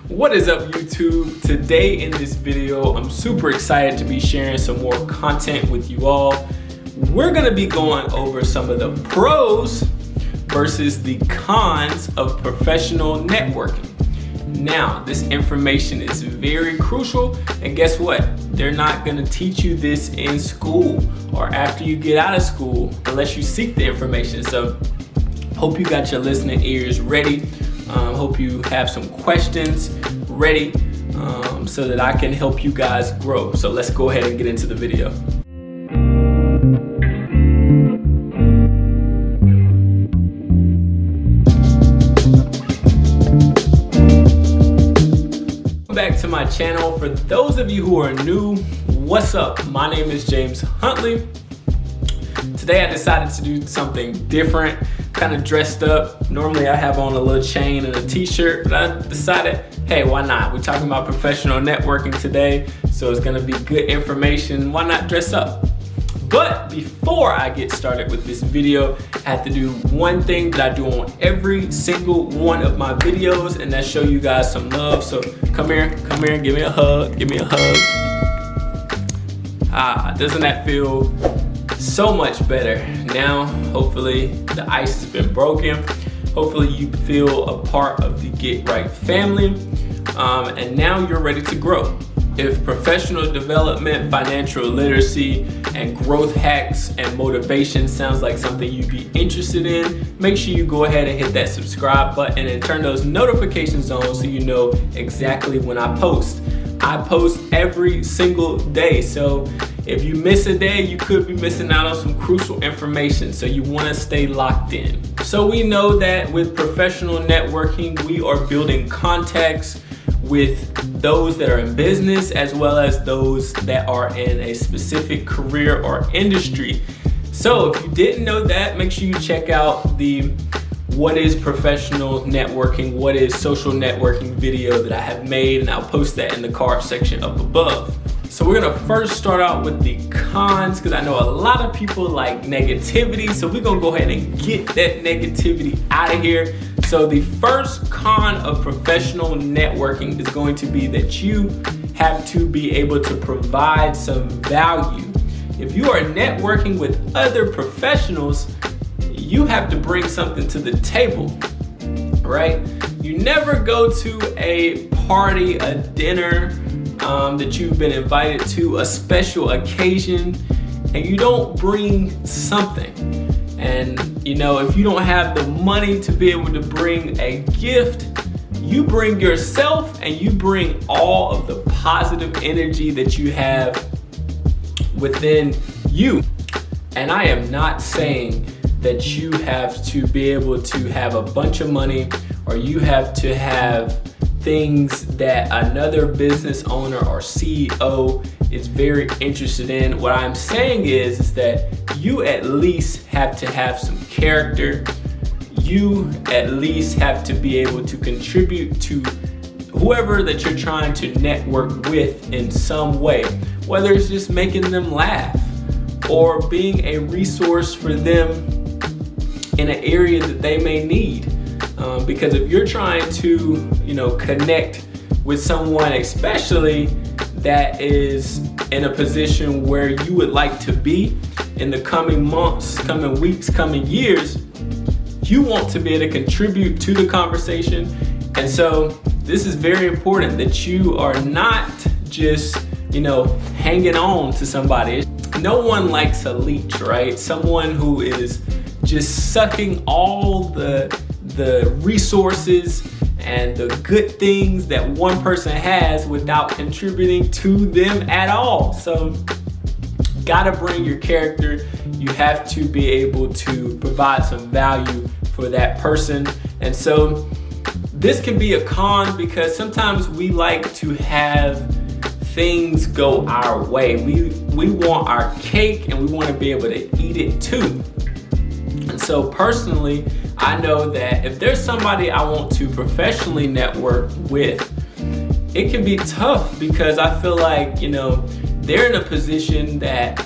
What is up, YouTube? Today in this video, I'm super excited to be sharing some more content with you all. We're gonna be going over some of the pros versus the cons of professional networking. Now, this information is very crucial, and guess what? They're not gonna teach you this in school or after you get out of school unless you seek the information. So, hope you got your listening ears ready. Hope you have some questions ready so that I can help you guys grow. So let's go ahead and get into the video. Welcome back to my channel. For those of you who are new, what's up? My name is James Huntley. Today I decided to do something different, kind of dressed up. Normally I have on a little chain and a t-shirt, but I decided, hey, why not? We're talking about professional networking today, so it's gonna be good information. Why not dress up? But before I get started with this video, I have to do one thing that I do on every single one of my videos, and that's show you guys some love. So come here, give me a hug, doesn't that feel so much better? Now, hopefully the ice has been broken. Hopefully you feel a part of the Get Right family, and now you're ready to grow. If professional development, financial literacy, and growth hacks and motivation sounds like something you'd be interested in, make sure you go ahead and hit that subscribe button and turn those notifications on so you know exactly when I post. I post every single day, so if you miss a day, you could be missing out on some crucial information, so you want to stay locked in. So we know that with professional networking, we are building contacts with those that are in business as well as those that are in a specific career or industry. So if you didn't know that, make sure you check out the what is professional networking, what is social networking video that I have made, and I'll post that in the card section up above. So we're gonna first start out with the cons, because I know a lot of people like negativity, so we're gonna go ahead and get that negativity out of here. So the first con of professional networking is going to be that you have to be able to provide some value. If you are networking with other professionals, you have to bring something to the table, right? You never go to a party, a dinner that you've been invited to, a special occasion, and you don't bring something. And you know, if you don't have the money to be able to bring a gift, you bring yourself and you bring all of the positive energy that you have within you. And I am not saying that you have to be able to have a bunch of money or you have to have things that another business owner or CEO is very interested in. What I'm saying is that you at least have to have some character. You at least have to be able to contribute to whoever that you're trying to network with in some way, whether it's just making them laugh or being a resource for them in an area that they may need. Because if you're trying to, connect with someone, especially that is in a position where you would like to be in the coming months, coming weeks, coming years, you want to be able to contribute to the conversation. And so this is very important that you are not just, hanging on to somebody. No one likes a leech, right? Someone who is just sucking all the resources and the good things that one person has without contributing to them at all. So gotta bring your character. You have to be able to provide some value for that person. And so this can be a con because sometimes we like to have things go our way. We want our cake and we want to be able to eat it too. And so personally, I know that if there's somebody I want to professionally network with, it can be tough because I feel like, they're in a position that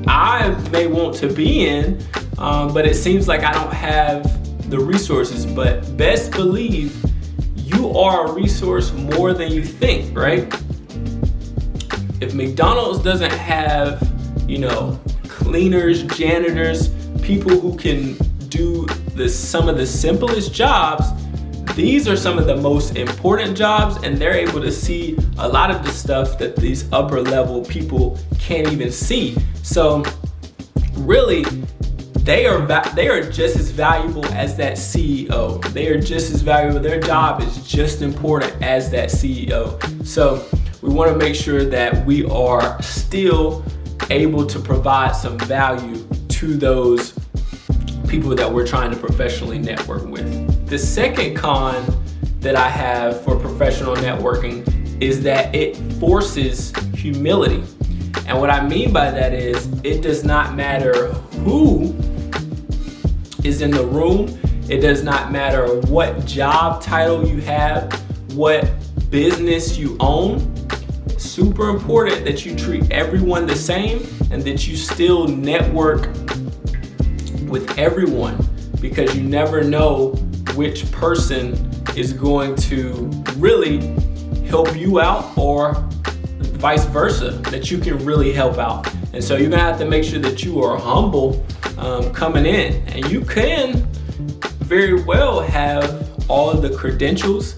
I may want to be in, but it seems like I don't have the resources. But best believe you are a resource more than you think, right? If McDonald's doesn't have, cleaners, janitors, people who can do some of the simplest jobs, these are some of the most important jobs, and they're able to see a lot of the stuff that these upper level people can't even see. So really, they are just as valuable as that CEO. They are just as valuable. Their job is just important as that CEO. So we want to make sure that we are still able to provide some value to those people that we're trying to professionally network with. The second con that I have for professional networking is that it forces humility. And what I mean by that is, it does not matter who is in the room. It does not matter what job title you have, what business you own. It's super important that you treat everyone the same and that you still network with everyone, because you never know which person is going to really help you out, or vice versa, that you can really help out. And so you're gonna have to make sure that you are humble coming in, and you can very well have all of the credentials.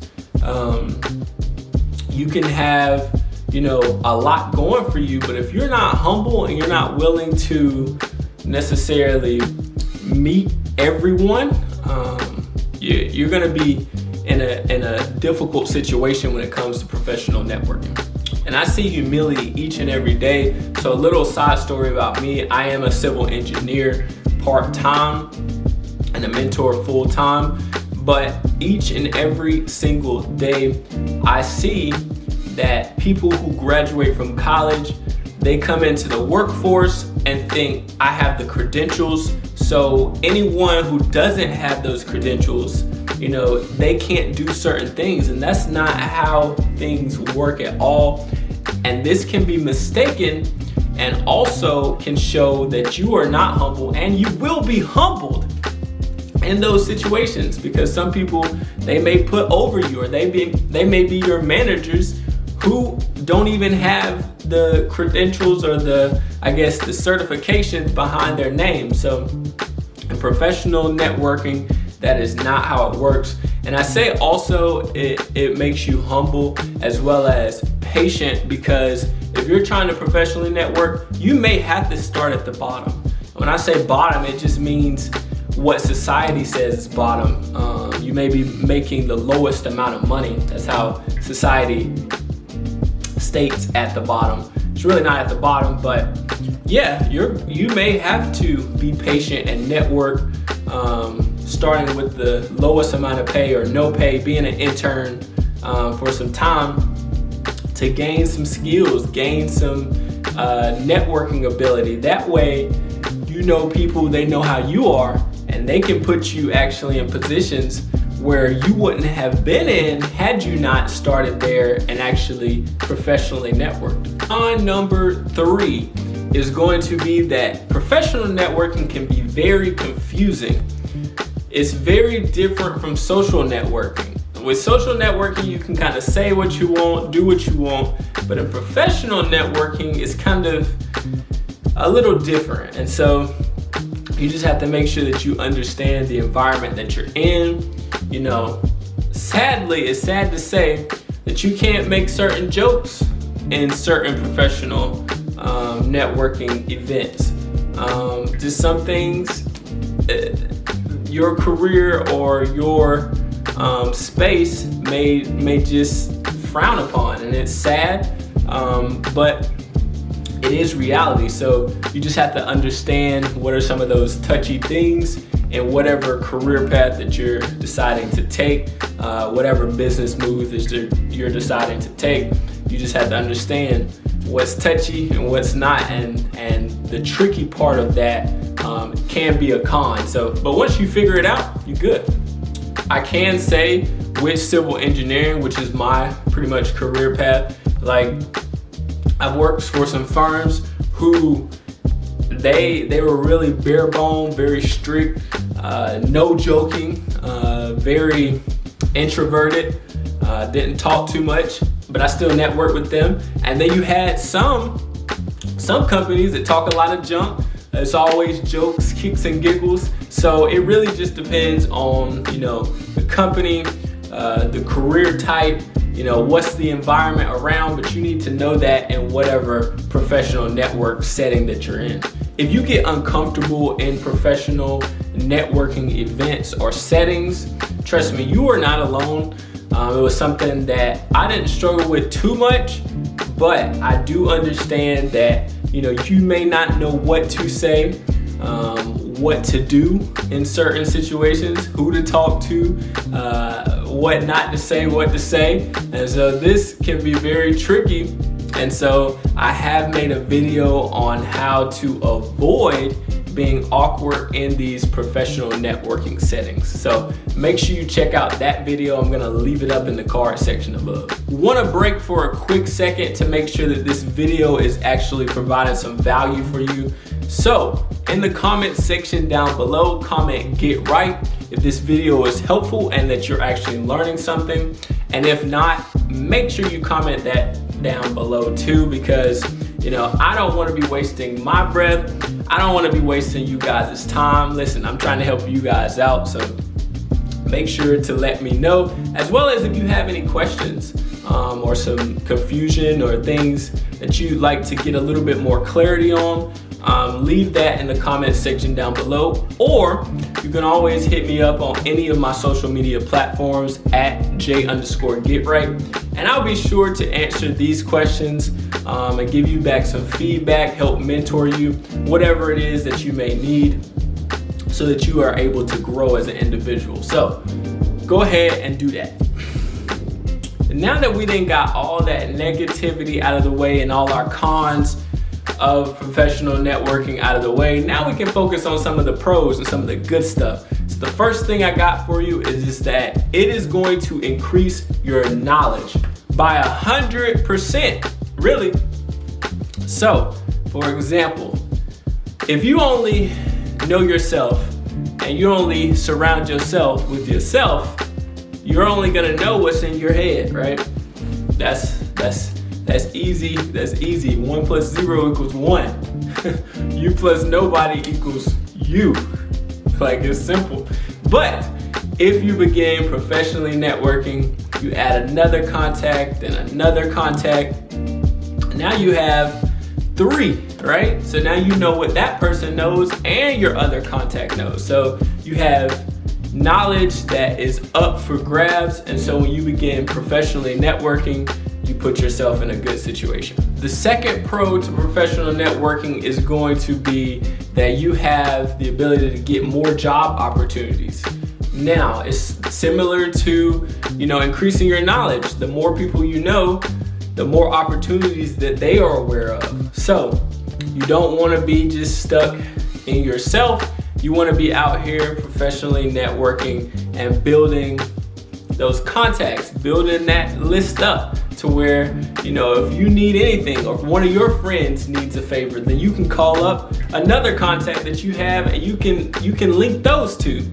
You can have a lot going for you, but if you're not humble and you're not willing to necessarily meet everyone, you're gonna be in a difficult situation when it comes to professional networking. And I see humility each and every day. So a little side story about me: I am a civil engineer part-time and a mentor full-time, but each and every single day I see that people who graduate from college, they come into the workforce and think, I have the credentials, so anyone who doesn't have those credentials, they can't do certain things. And that's not how things work at all. And this can be mistaken, and also can show that you are not humble, and you will be humbled in those situations, because some people, they may put over you, or they may be your managers who don't even have the credentials or the certifications behind their name. So in professional networking, that is not how it works. And I say also, it makes you humble as well as patient, because if you're trying to professionally network, you may have to start at the bottom. When I say bottom, it just means what society says is bottom. You may be making the lowest amount of money. That's how society states at the bottom. It's really not at the bottom, but yeah, you may have to be patient and network, starting with the lowest amount of pay or no pay, being an intern for some time to gain some skills, gain some networking ability. That way, people, they know how you are, and they can put you actually in positions where you wouldn't have been in had you not started there and actually professionally networked. Con number 3 is going to be that professional networking can be very confusing. It's very different from social networking. With social networking, you can kind of say what you want, do what you want, but in professional networking, it's kind of a little different. And so you just have to make sure that you understand the environment that you're in. Sadly, it's sad to say that you can't make certain jokes in certain professional networking events. Just some things, your career or your space may just frown upon, and it's sad, but it is reality. So you just have to understand what are some of those touchy things in whatever career path that you're deciding to take, whatever business move that you're deciding to take. You just have to understand what's touchy and what's not, and the tricky part of that can be a con. But once you figure it out, you're good. I can say with civil engineering, which is my pretty much career path, I've worked for some firms who they were really bare bone, very strict, no joking, very introverted, Didn't talk too much, but I still networked with them. And then you had some companies that talk a lot of junk. It's always jokes, kicks and giggles. So it really just depends on, the company, the career type, what's the environment around, but you need to know that in whatever professional network setting that you're in. If you get uncomfortable in professional networking events or settings, trust me, you are not alone. It was something that I didn't struggle with too much, but I do understand that, you may not know what to say, what to do in certain situations, who to talk to, what not to say, what to say. And so this can be very tricky. And so I have made a video on how to avoid being awkward in these professional networking settings. So make sure you check out that video. I'm gonna leave it up in the card section above. Want to break for a quick second to make sure that this video is actually providing some value for you. So in the comment section down below, comment "get right" if this video is helpful and that you're actually learning something. And if not, make sure you comment that down below too, because I don't want to be wasting my breath. I don't want to be wasting you guys' time. Listen, I'm trying to help you guys out, so make sure to let me know, as well as if you have any questions or some confusion or things that you'd like to get a little bit more clarity on. Leave that in the comment section down below, or you can always hit me up on any of my social media platforms at @J_GetRight, and I'll be sure to answer these questions and give you back some feedback, help mentor you, whatever it is that you may need, so that you are able to grow as an individual. So go ahead and do that. And now that we then got all that negativity out of the way and all our cons of professional networking out of the way, now we can focus on some of the pros and some of the good stuff. So the first thing I got for you is just that it is going to increase your knowledge by 100%, really. So, for example, if you only know yourself and you only surround yourself with yourself, you're only gonna know what's in your head, right? That's easy. That's easy. 1 + 0 = 1. You plus nobody equals you. Like, it's simple. But if you begin professionally networking, you add another contact and another contact. Now you have 3, right? So now you know what that person knows and your other contact knows. So you have knowledge that is up for grabs. And so when you begin professionally networking, you put yourself in a good situation. The second pro to professional networking is going to be that you have the ability to get more job opportunities. Now, it's similar to, increasing your knowledge. The more people you know, the more opportunities that they are aware of. So you don't want to be just stuck in yourself. You want to be out here professionally networking and building those contacts, building that list up to where, if you need anything or if one of your friends needs a favor, then you can call up another contact that you have and you can link those two.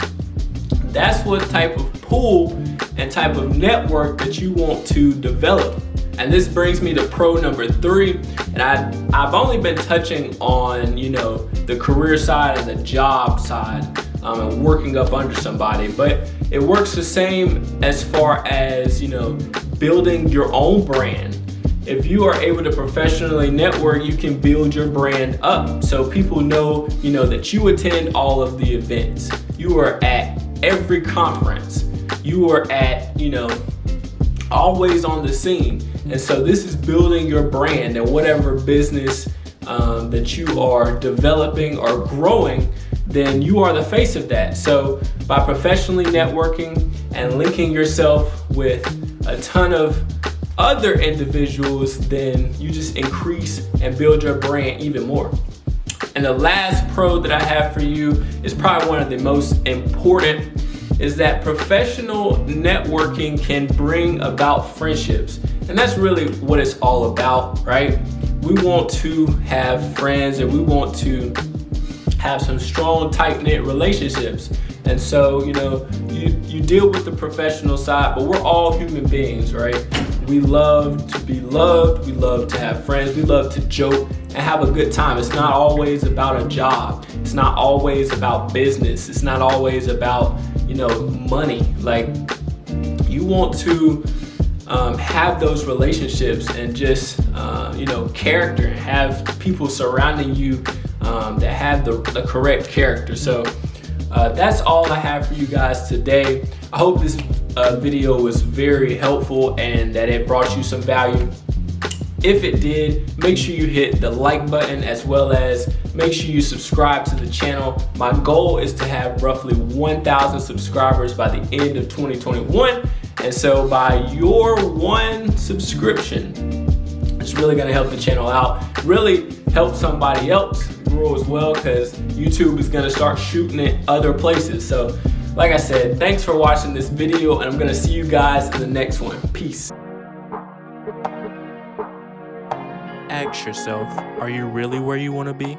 That's what type of pool and type of network that you want to develop. And this brings me to pro number 3. And I've only been touching on, the career side and the job side and working up under somebody, but it works the same as far as, building your own brand. If you are able to professionally network, you can build your brand up. So people know, that you attend all of the events. You are at every conference. You are at, always on the scene. And so this is building your brand and whatever business that you are developing or growing, then you are the face of that. So by professionally networking and linking yourself with a ton of other individuals, then you just increase and build your brand even more. And the last pro that I have for you is probably one of the most important, is that professional networking can bring about friendships. And that's really what it's all about, right? We want to have friends and we want to have some strong, tight-knit relationships. And so, you deal with the professional side, but we're all human beings, right? We love to be loved, we love to have friends, we love to joke and have a good time. It's not always about a job. It's not always about business. It's not always about, money. Like, you want to have those relationships and just, character, and have people surrounding you that have the correct character. So that's all I have for you guys today. I hope this video was very helpful and that it brought you some value. If it did, make sure you hit the like button, as well as make sure you subscribe to the channel. My goal is to have roughly 1,000 subscribers by the end of 2021. And so by your one subscription, it's really gonna help the channel out, really help somebody else grow as well, because YouTube is gonna start shooting it other places. So like I said, thanks for watching this video, and I'm gonna see you guys in the next one. Peace. Ask yourself, are you really where you want to be?